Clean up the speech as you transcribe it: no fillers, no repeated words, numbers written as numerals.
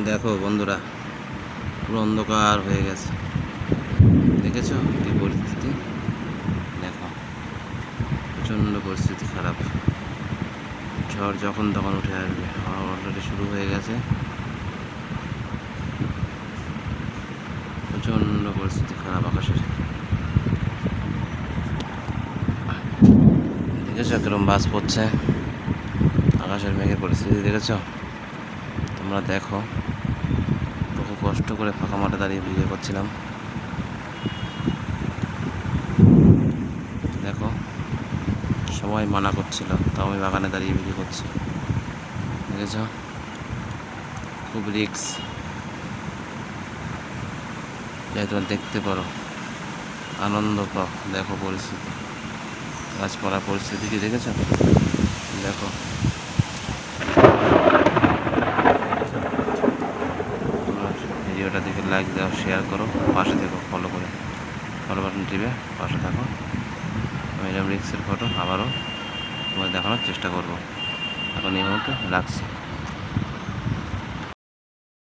দেখো বন্ধুরা, পুরো অন্ধকার হয়ে গেছে। দেখেছো কি পরিস্থিতি? দেখো, প্রচণ্ড পরিস্থিতি খারাপ। ঝড় যখন তখন উঠে আসবে। হাওয়া অলরেডি শুরু হয়ে গেছে। প্রচণ্ড পরিস্থিতি খারাপ আকাশের। দেখেছো কিরম বাস পড়ছে? আকাশের মেঘের পরিস্থিতি দেখেছো? তোমরা দেখো, বহু কষ্ট করে ফাঁকা মাঠে দাঁড়িয়ে ভিডিও করছিলাম। দেখো, সবাই মানা করছিল, তাও আমি বাগানে দাঁড়িয়ে ভিডিও করছি। দেখেছো, খুব রিস্ক। যাই তোমরা দেখতে পারো, আনন্দ পাও। দেখো পরিস্থিতি, গাছপালা পরিস্থিতি কি দেখেছো? দেখো, তোমরা ভিডিওটা দেখে লাইক দাও, শেয়ার করো, পাশে থেকো, ফলো বাটন টিপে পাশে থাকো। আমি এরকম রিক্সের ফটো আবারও তোমাদের দেখানোর চেষ্টা করবো। এখন এই মুহূর্তে রাখছি।